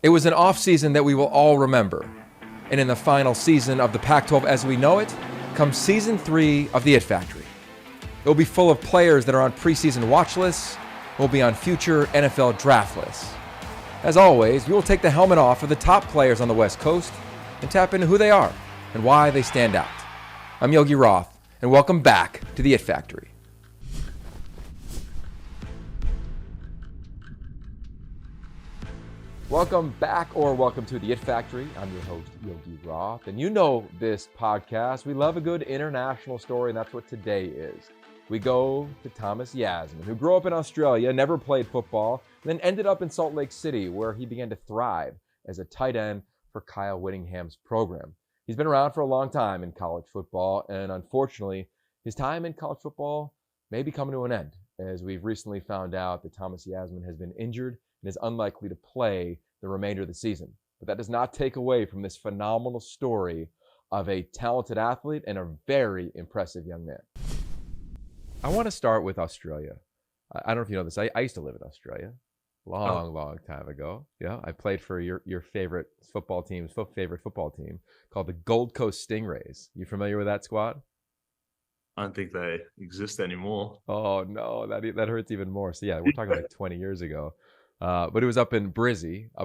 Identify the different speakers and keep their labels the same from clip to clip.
Speaker 1: It was an offseason that we will all remember. And in the final season of the Pac-12 as we know it, comes season 3 of the It Factory. It will be full of players that are on preseason watch lists, will be on future NFL draft lists. As always, we will take the helmet off of the top players on the West Coast and tap into who they are and why they stand out. I'm Yogi Roth, and welcome back to the It Factory. Welcome back, or welcome to the It Factory. I'm your host, Yogi Roth, and you know this podcast. We love a good international story, and that's what today is. We go to Thomas Yassmin, who grew up in Australia, never played football, and then ended up in Salt Lake City, where he began to thrive as a tight end for Kyle Whittingham's program. He's been around for a long time in college football, and unfortunately, his time in college football may be coming to an end, as we've recently found out that Thomas Yassmin has been injured and is unlikely to play the remainder of the season. But that does not take away from this phenomenal story of a talented athlete and a very impressive young man. I want to start with Australia. I don't know if you know this. I used to live in Australia long time ago. Yeah, I played for your favorite football team called the Gold Coast Stingrays. You familiar with that squad?
Speaker 2: I don't think they exist anymore.
Speaker 1: Oh no, that hurts even more. So yeah, we're talking like 20 years ago. But it was up in Brisbane. I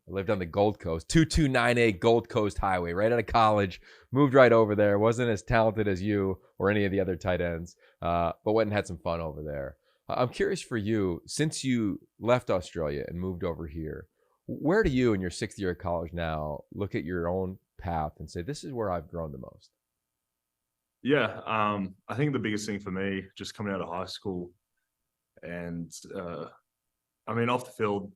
Speaker 1: lived on the Gold Coast, 2298 Gold Coast Highway, right out of college. Moved right over there. Wasn't as talented as you or any of the other tight ends, but went and had some fun over there. I'm curious for you, since you left Australia and moved over here, where do you in your 6th year of college now look at your own path and say, this is where I've grown the most?
Speaker 2: Yeah, I think the biggest thing for me, just coming out of high school and off the field,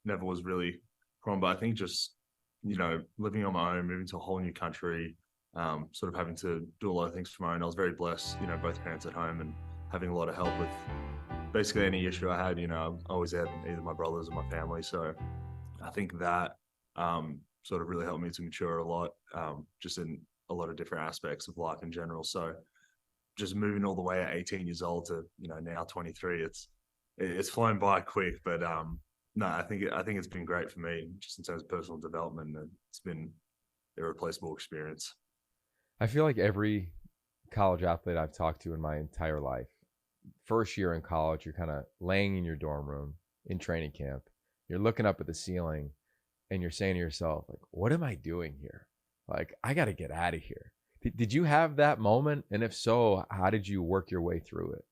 Speaker 2: never was really a problem, but I think just, living on my own, moving to a whole new country, sort of having to do a lot of things for my own. I was very blessed, both parents at home and having a lot of help with basically any issue I had. I always had either my brothers or my family. So I think that sort of really helped me to mature a lot, just in a lot of different aspects of life in general. So just moving all the way at 18 years old to, now 23, it's flown by quick, but no, I think it's been great for me just in terms of personal development, and it's been an irreplaceable experience.
Speaker 1: I feel like every college athlete I've talked to in my entire life, first year in college, you're kind of laying in your dorm room in training camp. You're looking up at the ceiling and you're saying to yourself, like, what am I doing here? Like, I got to get out of here. Did you have that moment? And if so, how did you work your way through it?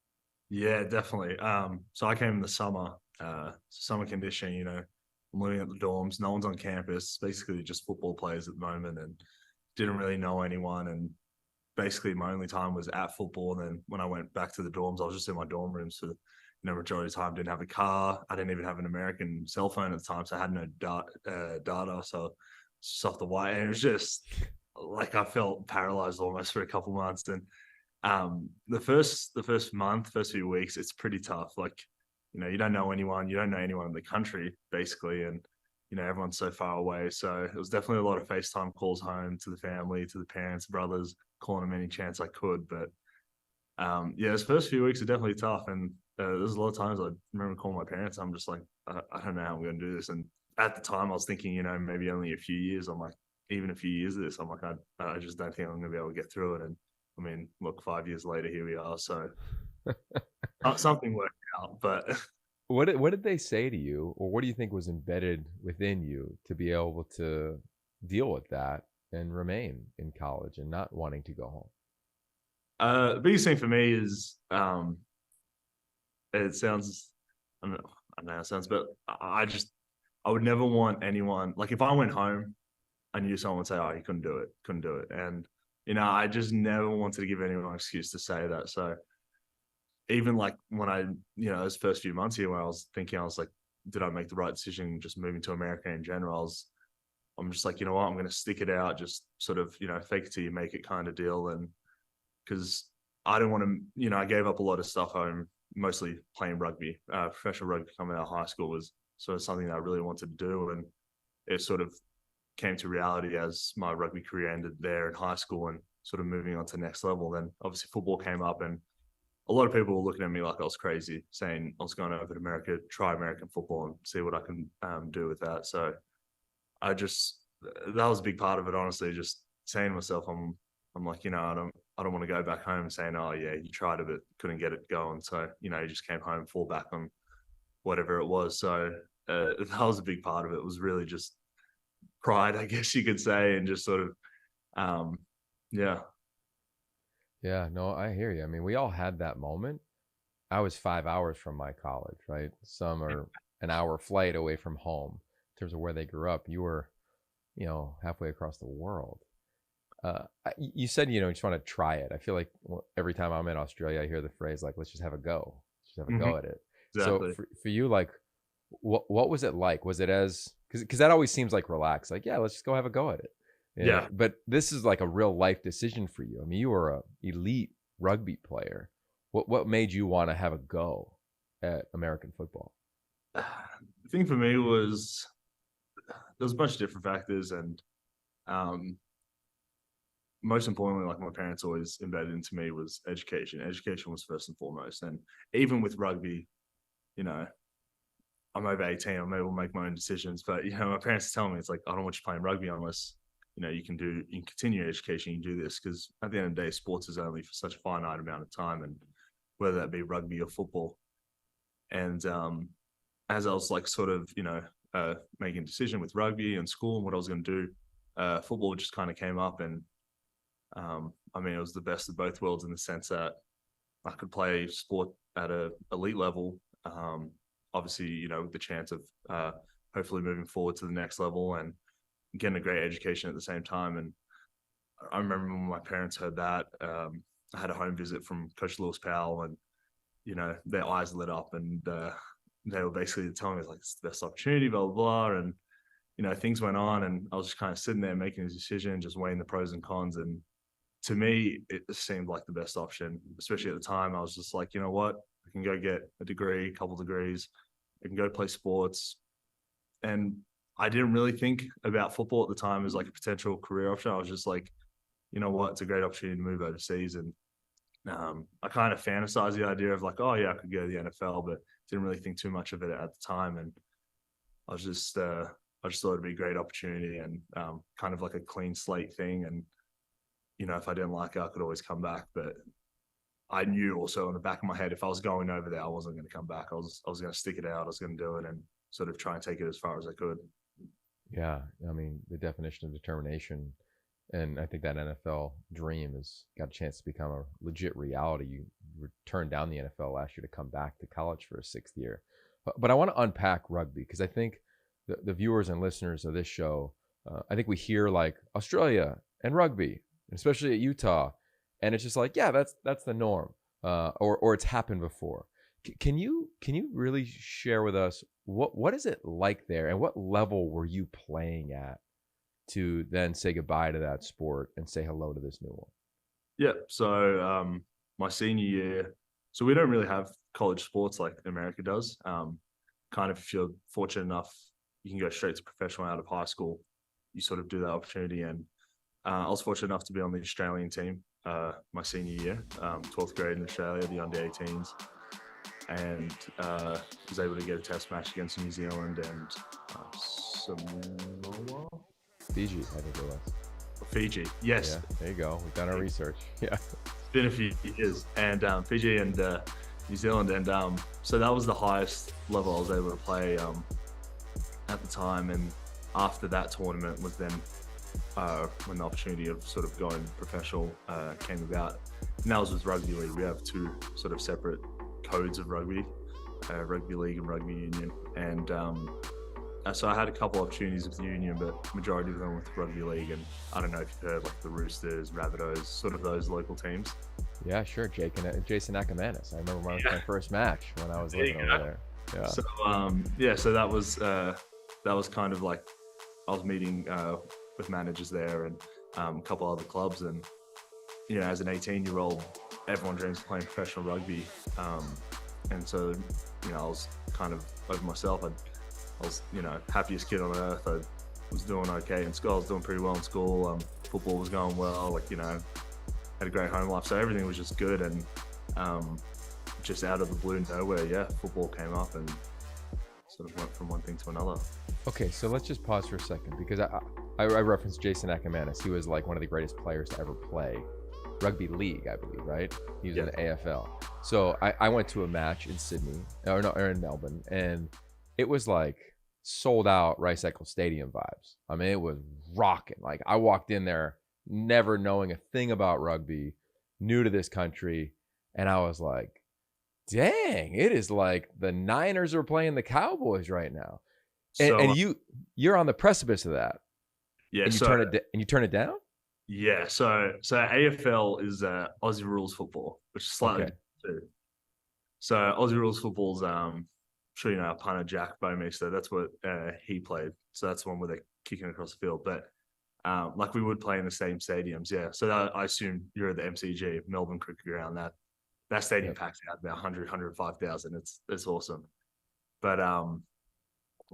Speaker 2: Yeah, definitely. So I came in the summer, summer conditioning, I'm living at the dorms. No one's on campus, basically just football players at the moment, and didn't really know anyone. And basically my only time was at football. And then when I went back to the dorms, I was just in my dorm rooms for, majority of the time. Didn't have a car. I didn't even have an American cell phone at the time. So I had no data. So just off the wire. And it was just like, I felt paralyzed almost for a couple months. And the first few weeks, it's pretty tough. Like, you don't know anyone in the country basically, and everyone's so far away. So it was definitely a lot of FaceTime calls home to the family, to the parents, brothers, calling them any chance I could. But yeah, those first few weeks are definitely tough, and there's a lot of times I remember calling my parents. I'm just like, I don't know how I'm going to do this. And at the time, I was thinking, maybe only a few years. I'm like, even a few years of this, I'm like, I just don't think I'm going to be able to get through it. And I mean, look, 5 years later, here we are. So something worked out. But
Speaker 1: What did they say to you, or what do you think was embedded within you to be able to deal with that and remain in college and not wanting to go home?
Speaker 2: the biggest thing for me is, it sounds, I don't know how it sounds, but I would never want anyone, like if I went home, I knew someone would say, oh, you couldn't do it. And, I just never wanted to give anyone an excuse to say that. So even like when those first few months here, when I was thinking, I was like, did I make the right decision just moving to America in general? I'm just like, you know what, I'm going to stick it out, just sort of, fake it till you make it kind of deal. And because I don't want to, I gave up a lot of stuff home, mostly playing rugby. Professional rugby coming out of high school was sort of something that I really wanted to do. And it sort of came to reality as my rugby career ended there in high school and sort of moving on to the next level. Then obviously football came up, and a lot of people were looking at me like I was crazy, saying I was going over to America, try American football and see what I can do with that. So I just, that was a big part of it, honestly, just saying to myself, I'm like, I don't want to go back home saying, oh yeah, you tried it, but couldn't get it going. So, you just came home, fall back on whatever it was. So that was a big part of it. It was really just pride, I guess you could say, and just sort of, yeah.
Speaker 1: Yeah, no, I hear you. I mean, we all had that moment. I was 5 hours from my college, right? Some are an hour flight away from home in terms of where they grew up. You were, halfway across the world. You said, you just want to try it. I feel like every time I'm in Australia, I hear the phrase like, let's just have a go. Let's just have a go at it.
Speaker 2: Exactly.
Speaker 1: So for you, like, what was it like? Was it because that always seems like relaxed, like, yeah, let's just go have a go at it.
Speaker 2: Yeah.
Speaker 1: But this is like a real life decision for you. I mean, you were a elite rugby player. What made you want to have a go at American football?
Speaker 2: The thing for me was there's a bunch of different factors, and most importantly, like my parents always embedded into me was education. Education was first and foremost. And even with rugby, I'm over 18, I'm able to make my own decisions. But, my parents tell me, it's like, I don't want you playing rugby unless, you can continue your education, you can do this. Because at the end of the day, sports is only for such a finite amount of time, and whether that be rugby or football. And as I was like sort of, making a decision with rugby and school and what I was going to do, football just kind of came up. And I mean, it was the best of both worlds in the sense that I could play sport at a elite level. Obviously, with the chance of hopefully moving forward to the next level and getting a great education at the same time. And I remember when my parents heard that, I had a home visit from Coach Lewis Powell, and their eyes lit up, and they were basically telling me like it's the best opportunity, blah blah blah, and things went on, and I was just kind of sitting there making a decision, just weighing the pros and cons, and to me it seemed like the best option, especially at the time. I was just like, you know what, I can go get a degree, a couple degrees, I can go play sports, and I didn't really think about football at the time as like a potential career option. I was just like, you know what, it's a great opportunity to move overseas. And I kind of fantasized the idea of like, oh yeah, I could go to the NFL, but didn't really think too much of it at the time. And I just thought it'd be a great opportunity, and kind of like a clean slate thing. And, if I didn't like it, I could always come back. But I knew also in the back of my head, if I was going over there, I wasn't going to come back. I was going to stick it out. I was going to do it and sort of try and take it as far as I could.
Speaker 1: Yeah. I mean, the definition of determination. And I think that NFL dream has got a chance to become a legit reality. You turned down the NFL last year to come back to college for a sixth year. But I want to unpack rugby, because I think the viewers and listeners of this show, I think we hear like Australia and rugby, especially at Utah, and it's just like, yeah, that's the norm, or it's happened before. Can you really share with us what is it like there, and what level were you playing at to then say goodbye to that sport and say hello to this new one?
Speaker 2: Yeah. So my senior year, so we don't really have college sports like America does. Kind of, if you're fortunate enough, you can go straight to professional out of high school. You sort of do that opportunity. And I was fortunate enough to be on the Australian team my senior year, 12th grade in Australia, the under 18s. And was able to get a test match against New Zealand and Samoa?
Speaker 1: Fiji, I think it was.
Speaker 2: Fiji, yes.
Speaker 1: Yeah, there you go. We've done our research. Yeah.
Speaker 2: It's been a few years. And Fiji and New Zealand. And so that was the highest level I was able to play at the time. And after that tournament was then when the opportunity of sort of going professional came about. And that was with rugby league. We have two sort of separate codes of rugby, rugby league and rugby union. And so I had a couple opportunities with the union, but majority of them with rugby league. And I don't know if you've heard like the Roosters, Rabbitohs, sort of those local teams.
Speaker 1: Yeah, sure. Jason Ackermanis. I remember my first match when I was living over there. Yeah.
Speaker 2: So so that was kind of like I was meeting with managers there and a couple other clubs, and as an 18-year-old, everyone dreams of playing professional rugby, and so I was kind of over myself. I was happiest kid on earth. I was doing okay in school. I was doing pretty well in school. Football was going well. Had a great home life, so everything was just good. And just out of the blue nowhere, yeah, football came up and sort of went from one thing to another.
Speaker 1: Okay, so let's just pause for a second because I referenced Jason Ackermanis. He was like one of the greatest players to ever play rugby league, I believe, right? He was in the AFL. So I went to a match in Sydney, or in Melbourne, and it was like sold out Rice Eccles Stadium vibes. I mean, it was rocking. Like I walked in there never knowing a thing about rugby, new to this country, and I was like, dang, it is like the Niners are playing the Cowboys right now. And you're on the precipice of that.
Speaker 2: Yeah.
Speaker 1: And you turn it down?
Speaker 2: Yeah. So AFL is Aussie rules football, which is slightly different too. So Aussie rules football's I'm sure you know our punter Jack Bowmeister. That's what he played. So that's the one where they're kicking across the field. But like we would play in the same stadiums, yeah. So I assume you're at the MCG, Melbourne Cricket Ground. That stadium packs out about 100, 105,000. It's awesome. But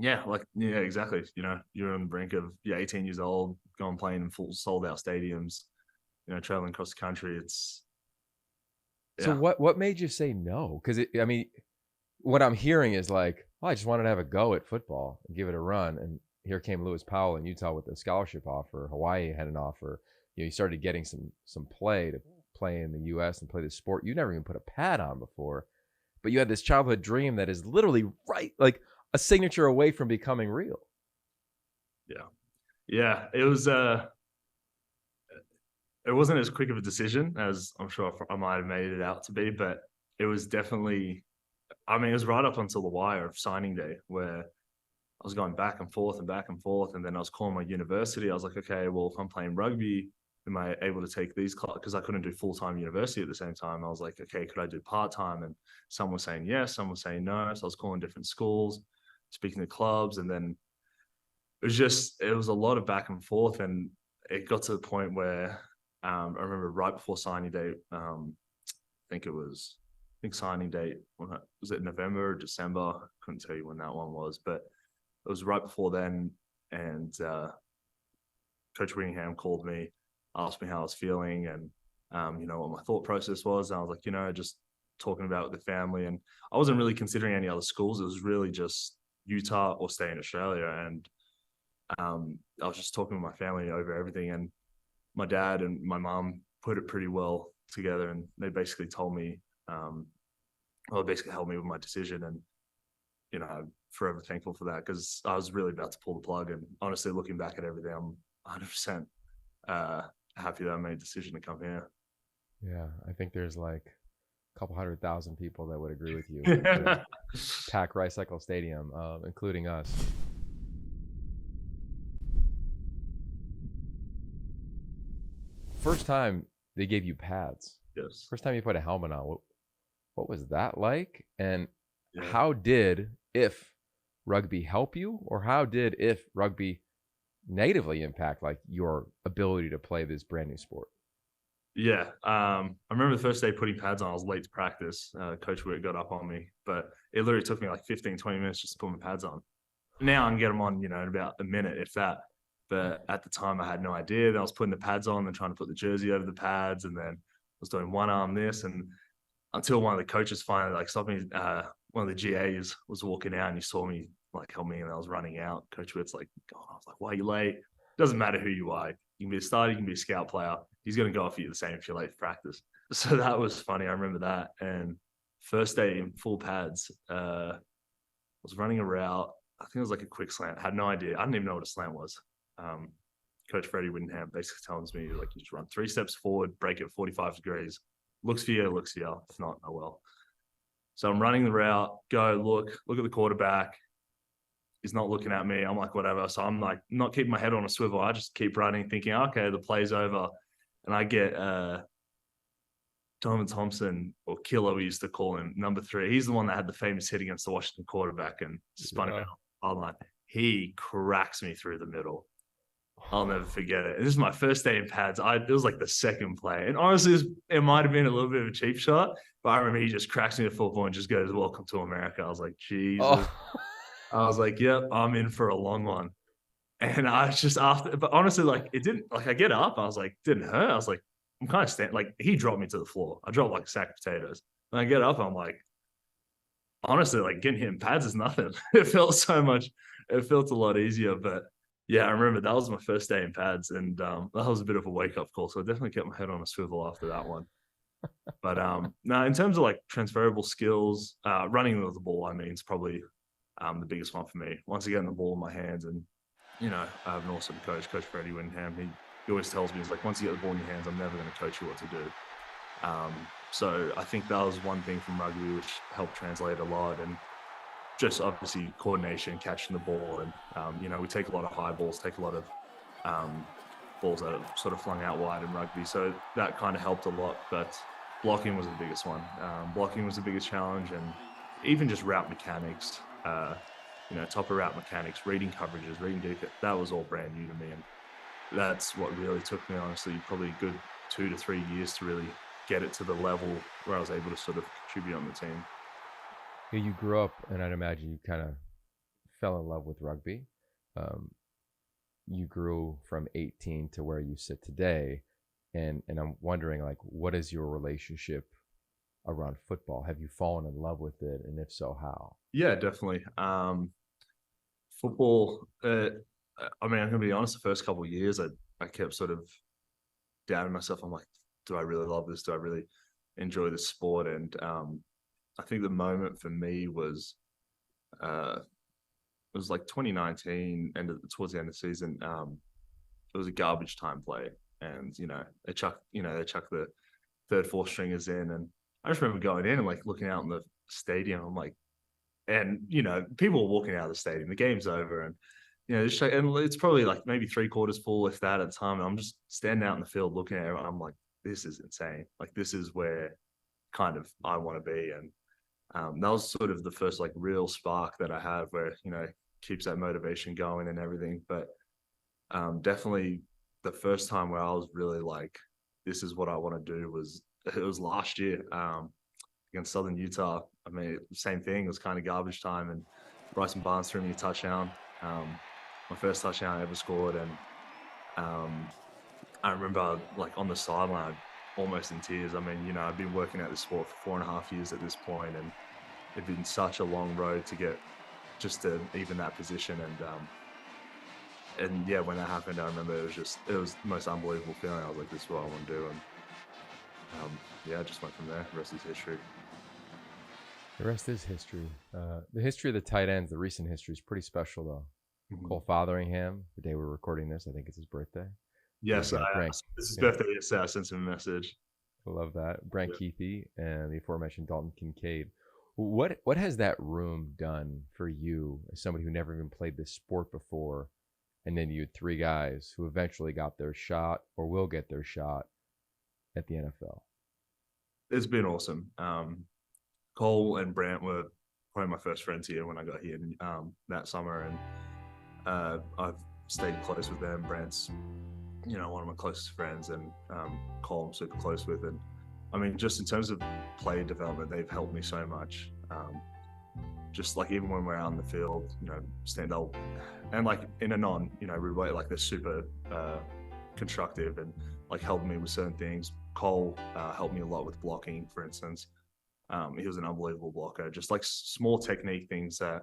Speaker 2: yeah, exactly. You know, you're on the brink of 18 years old, going playing in full sold out stadiums, you know, traveling across the country. It's
Speaker 1: So what made you say no? Because I mean, what I'm hearing is like, I just wanted to have a go at football and give it a run. And here came Lewis Powell in Utah with a scholarship offer. Hawaii had an offer. You know, you started getting some play to play in the U.S. and play the sport you never even put a pad on before. But you had this childhood dream that is literally like a signature away from becoming real.
Speaker 2: Yeah. It was it wasn't as quick of a decision as I'm sure I might have made it out to be, but it was definitely, I mean, it was right up until the wire of signing day where I was going back and forth. And then I was calling my university. I was like, okay, well, if I'm playing rugby, am I able to take these classes? Because I couldn't do full-time university at the same time. I was like, okay, could I do part-time? And some were saying yes, some were saying no. So I was calling different schools, speaking to clubs. And then it was a lot of back and forth. And it got to the point where I remember right before signing day, I think signing date, was it November or December? I couldn't tell you when that one was, but it was right before then. And Coach Winningham called me, asked me how I was feeling and, you know, what my thought process was. And I was like, you know, just talking about it with the family. And I wasn't really considering any other schools. It was really just Utah or stay in Australia. And I was just talking with my family over everything. And my dad and my mom put it pretty well together. And they basically told me, basically helped me with my decision. And, you know, I'm forever thankful for that because I was really about to pull the plug. And honestly, looking back at everything, I'm 100% happy that I made a decision to come here.
Speaker 1: Yeah, I think there's like a couple 100,000 people that would agree with you. Pack Rice Eccles Stadium, including us. First time they gave you pads.
Speaker 2: Yes.
Speaker 1: First time you put a helmet on. What was that like? And how did, if rugby help you, or how did, if rugby negatively impact like your ability to play this brand new sport?
Speaker 2: Yeah. I remember the first day putting pads on, I was late to practice. Coach Witt got up on me, but it literally took me like 15, 20 minutes just to put my pads on. Now I can get them on, you know, in about a minute, if that. But at the time I had no idea. Then I was putting the pads on and trying to put the jersey over the pads. And then I was doing one arm this. And until one of the coaches finally like stopped me, one of the GAs was walking out and he saw me like help me and I was running out. Coach Witt's like, God, I was like, why are you late? Doesn't matter who you are. You can be a starter, you can be a scout player. He's going to go off you the same if you're late for practice. So that was funny. I remember that. And first day in full pads, I was running a route. I think it was like a quick slant. I had no idea. I didn't even know what a slant was. Coach Freddie Winningham basically tells me, like, you just run 3 steps forward, break it 45 degrees. Looks for you, looks for you. If not, oh well. So I'm running the route, go look at the quarterback. He's not looking at me. I'm like, whatever. So I'm like, not keeping my head on a swivel. I just keep running, thinking, okay, the play's over. And I get Donovan Thompson, or Killer, we used to call him, number 3. He's the one that had the famous hit against the Washington quarterback and spun him out. I'm like, he cracks me through the middle. I'll never forget it. This is my first day in pads. It was like the second play. And honestly, it might have been a little bit of a cheap shot, but I remember he just cracks me the football and just goes, welcome to America. I was like, Jesus. Oh. I was like, yep, I'm in for a long one. And I was just but honestly, like, it didn't, like, I get up. I was like, didn't hurt. I was like, I'm kind of standing, like, he dropped me to the floor. I dropped like a sack of potatoes. And I get up, I'm like, honestly, like getting hit in pads is nothing. It felt so much, it felt a lot easier. But yeah, I remember that was my first day in pads, and that was a bit of a wake up call. So I definitely kept my head on a swivel after that one. But now in terms of like transferable skills, running with the ball, I mean, is probably the biggest one for me. Once I get the ball in my hands, and I have an awesome coach, Coach Freddie Windham. He always tells me, he's like, once you get the ball in your hands, I'm never going to coach you what to do. So I think that was one thing from rugby which helped translate a lot, and just obviously coordination, catching the ball, and we take a lot of high balls, take a lot of balls that are sort of flung out wide in rugby, so that kind of helped a lot. But blocking was the biggest one. Blocking was the biggest challenge, and even just route mechanics, top of route mechanics, reading coverages, reading deep, that was all brand new to me, and that's what really took me, honestly, probably a good 2 to 3 years to really get it to the level where I was able to sort of contribute on the team.
Speaker 1: You grew up, and I'd imagine you kind of fell in love with rugby. You grew from 18 to where you sit today, and I'm wondering, like, what is your relationship around football? Have you fallen in love with it, and if so, how?
Speaker 2: Yeah, definitely. Football. I'm gonna be honest. The first couple of years, I kept sort of doubting myself. I'm like, do I really love this? Do I really enjoy this sport? And I think the moment for me was it was like 2019, towards the end of the season. It was a garbage time play, and they chuck the third, fourth stringers in, and I just remember going in and like looking out in the stadium. I'm like, and people were walking out of the stadium. The game's over, and and it's probably like maybe 3/4 full, if that, at the time. And I'm just standing out in the field looking at it. I'm like, this is insane. Like, this is where kind of I want to be. And that was sort of the first like real spark that I have, where keeps that motivation going and everything. But definitely the first time where I was really like, this is what I want to do, was last year against Southern Utah. I mean, same thing. It was kind of garbage time, and Bryson Barnes threw me a touchdown. My first touchdown I ever scored, and I remember like on the sideline, almost in tears. I mean, I've been working at this sport for 4.5 years at this point, and it'd been such a long road to get just to even that position. And yeah, when that happened, I remember it was the most unbelievable feeling. I was like, this is what I want to do. And yeah, I just went from there. The rest is history.
Speaker 1: The rest is history. The history of the tight ends, the recent history, is pretty special, though.
Speaker 2: Mm-hmm.
Speaker 1: Cole Fotheringham, the day we're recording this, I think it's his birthday.
Speaker 2: Yes, it's his birthday yesterday. I sent him a message.
Speaker 1: I love that. Brant Keithy and the aforementioned Dalton Kincaid. What has that room done for you as somebody who never even played this sport before? And then you had 3 guys who eventually got their shot or will get their shot at the NFL.
Speaker 2: It's been awesome. Cole and Brant were probably my first friends here when I got here that summer, and I've stayed close with them. Brant's one of my closest friends, and Cole I'm super close with. And I mean, just in terms of play development, they've helped me so much. Just like even when we're out in the field, stand up and like in a rude way, like they're super constructive and like helping me with certain things. Cole helped me a lot with blocking, for instance. He was an unbelievable blocker. Just like small technique things that,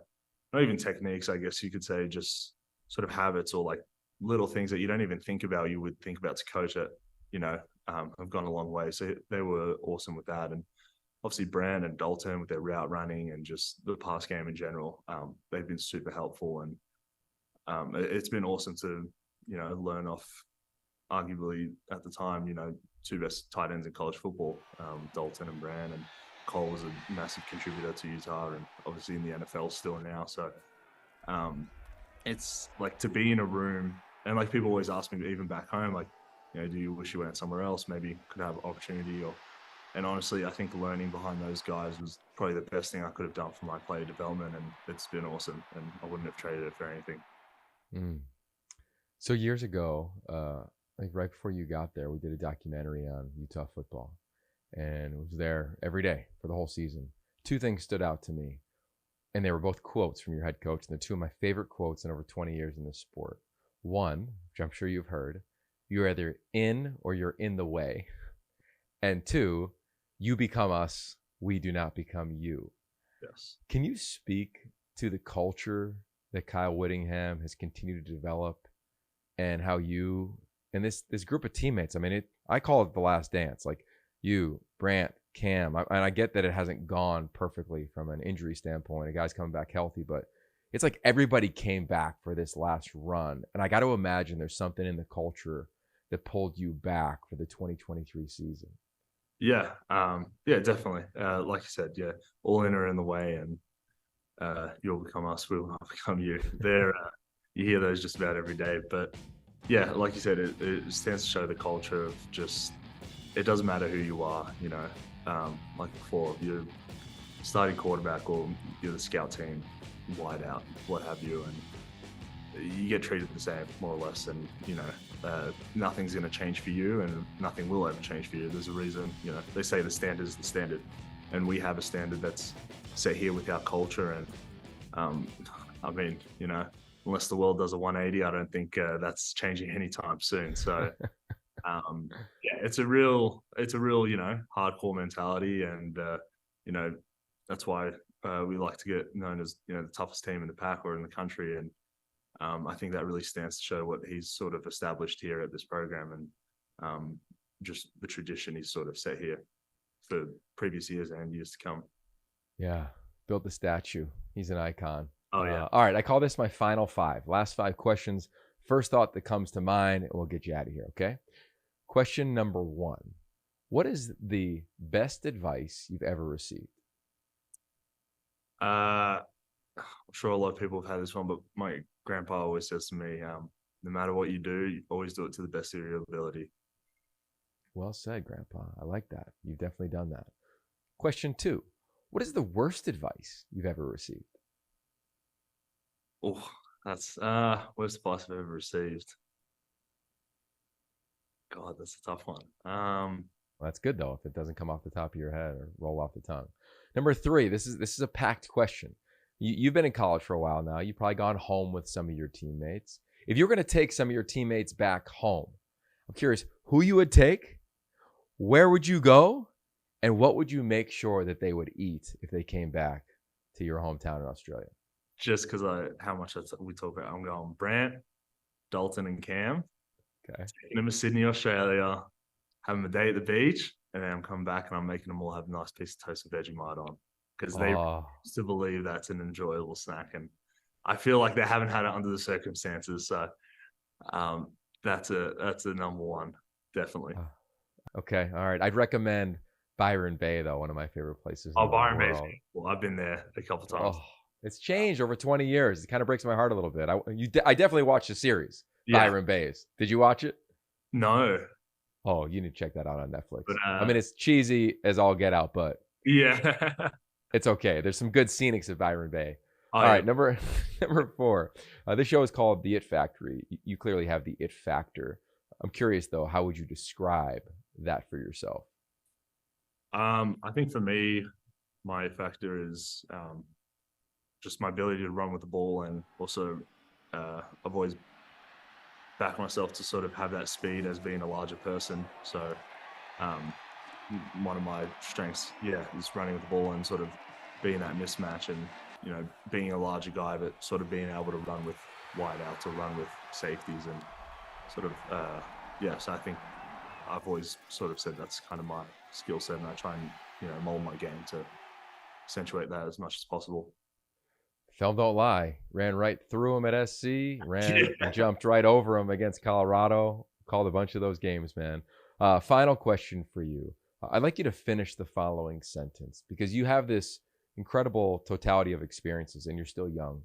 Speaker 2: not even techniques, I guess you could say, just sort of habits or like little things that you don't even think about, you would think about to coach that, have gone a long way. So they were awesome with that. And obviously Brand and Dalton with their route running and just the pass game in general, they've been super helpful. And it's been awesome to, learn off arguably at the time, 2 best tight ends in college football, Dalton and Brand. And Cole was a massive contributor to Utah and obviously in the NFL still now. So it's like to be in a room, and like people always ask me, even back home, like, do you wish you went somewhere else? Maybe could have opportunity. And honestly, I think learning behind those guys was probably the best thing I could have done for my player development, and it's been awesome, and I wouldn't have traded it for anything.
Speaker 1: So years ago, like right before you got there, we did a documentary on Utah football, and it was there every day for the whole season. 2 things stood out to me, and they were both quotes from your head coach, and they're 2 of my favorite quotes in over 20 years in this sport. One, which I'm sure you've heard, you're either in or you're in the way. And 2, you become us we do not become you.
Speaker 2: Yes.
Speaker 1: Can you speak to the culture that Kyle Whittingham has continued to develop, and how you and this group of teammates? I mean, I call it the last dance. Like you, Brant, Cam, and I get that it hasn't gone perfectly from an injury standpoint. A guy's coming back healthy, but it's like everybody came back for this last run, and I got to imagine there's something in the culture that pulled you back for the 2023 season.
Speaker 2: Yeah. Yeah, definitely. Like you said, yeah, all in are in the way, and you'll become us, we will not become you. You hear those just about every day. But yeah, like you said, it stands to show the culture of just, it doesn't matter who you are, like before, you're starting quarterback or you're the scout team, wide out, what have you, and you get treated the same, more or less. And, nothing's going to change for you, and nothing will ever change for you. There's a reason, they say the standard is the standard, and we have a standard that's set here with our culture. And I mean, unless the world does a 180, I don't think that's changing anytime soon. So yeah, it's a real, hardcore mentality. And that's why we like to get known as, the toughest team in the pack or in the country. And I think that really stands to show what he's sort of established here at this program, and just the tradition he's sort of set here for previous years and years to come.
Speaker 1: Yeah, built the statue. He's an icon.
Speaker 2: Oh, yeah.
Speaker 1: All right, I call this my final five. Last five questions. First thought that comes to mind, and we'll get you out of here, okay? Question number one. What is the best advice you've ever received?
Speaker 2: I'm sure a lot of people have had this one, but my grandpa always says to me, no matter what you do, you always do it to the best of your ability.
Speaker 1: Well said, Grandpa. I like that. You've definitely done that. Question two. What is the worst advice you've ever received?
Speaker 2: Oh, that's worst advice I've ever received. God, that's a tough one.
Speaker 1: Well, that's good though, if it doesn't come off the top of your head or roll off the tongue. Number three. This is a packed question. You've been in college for a while now. You've probably gone home with some of your teammates. If you're going to take some of your teammates back home, I'm curious who you would take, where would you go, and what would you make sure that they would eat if they came back to your hometown in Australia?
Speaker 2: Just because how much we talk about, I'm going Brant, Dalton, and Cam.
Speaker 1: Okay.
Speaker 2: Taking them to Sydney, Australia, having a day at the beach, and then I'm coming back and I'm making them all have a nice piece of toast with Vegemite on, because they used to believe that's an enjoyable snack, and I feel like they haven't had it under the circumstances. So that's a number one, definitely.
Speaker 1: Okay, all right. I'd recommend Byron Bay though, one of my favorite places.
Speaker 2: Oh, Byron Bay. Well, I've been there a couple times.
Speaker 1: Oh, it's changed over 20 years. It kind of breaks my heart a little bit. I definitely watched the series, Byron Bays. Did you watch it?
Speaker 2: No.
Speaker 1: Oh, you need to check that out on Netflix.
Speaker 2: But,
Speaker 1: I mean, it's cheesy as all get out, but
Speaker 2: yeah,
Speaker 1: it's okay. There's some good scenics at Byron Bay.
Speaker 2: Oh,
Speaker 1: all right, number four. This show is called The It Factory. You clearly have the it factor. I'm curious though, how would you describe that for yourself?
Speaker 2: I think for me, my it factor is just my ability to run with the ball, and also I've always backed myself to sort of have that speed as being a larger person. So one of my strengths, is running with the ball and sort of being that mismatch, and being a larger guy, but sort of being able to run with wide outs or run with safeties, and sort of so I think I've always sort of said that's kind of my skill set, and I try and mold my game to accentuate that as much as possible.
Speaker 1: Film don't lie. Ran right through him at SC. And jumped right over him against Colorado. Called a bunch of those games, man. Final question for you. I'd like you to finish the following sentence, because you have this incredible totality of experiences and you're still young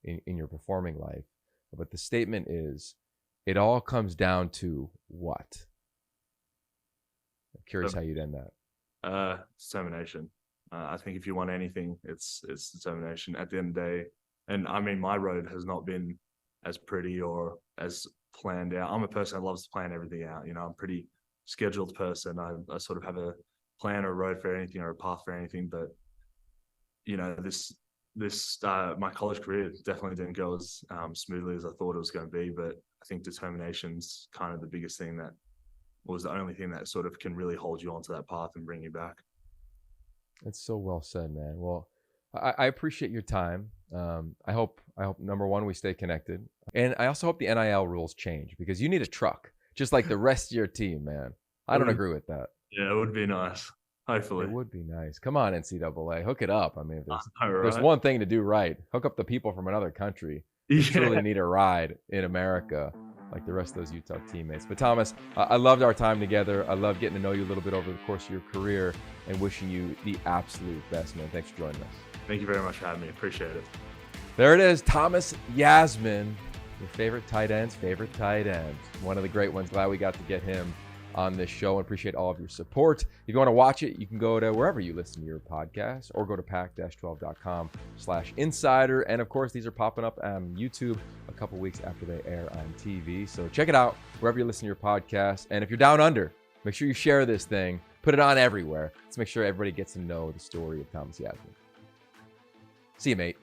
Speaker 1: in your performing life. But the statement is, it all comes down to what? I'm curious how you'd end that.
Speaker 2: Determination. I think if you want anything, it's determination at the end of the day. And I mean, my road has not been as pretty or as planned out. I'm a person that loves to plan everything out. I'm a pretty scheduled person. I sort of have a plan or a road for anything or a path for anything. But this my college career definitely didn't go as smoothly as I thought it was going to be. But I think determination's kind of the biggest thing, that was the only thing that sort of can really hold you onto that path and bring you back.
Speaker 1: It's so well said, man. Well, I appreciate your time. I hope number one, we stay connected. And I also hope the NIL rules change because you need a truck, just like the rest of your team, man. I don't agree with that.
Speaker 2: Yeah, it would be nice. Hopefully.
Speaker 1: It would be nice. Come on, NCAA, hook it up. I mean, if
Speaker 2: All
Speaker 1: there's
Speaker 2: right.
Speaker 1: one thing to do right, hook up the people from another country who truly need a ride in America, like the rest of those Utah teammates. But Thomas, I loved our time together. I love getting to know you a little bit over the course of your career and wishing you the absolute best, man. Thanks for joining us.
Speaker 2: Thank you very much for having me. Appreciate it.
Speaker 1: There it is, Thomas Yassmin, your favorite tight ends, one of the great ones. Glad we got to get him on this show, and appreciate all of your support. If you want to watch it, you can go to wherever you listen to your podcast or go to pac-12.com/insider. And of course, these are popping up on YouTube a couple weeks after they air on TV. So check it out wherever you listen to your podcast. And if you're down under, make sure you share this thing, put it on everywhere. Let's make sure everybody gets to know the story of Thomas Yassmin. See you, mate.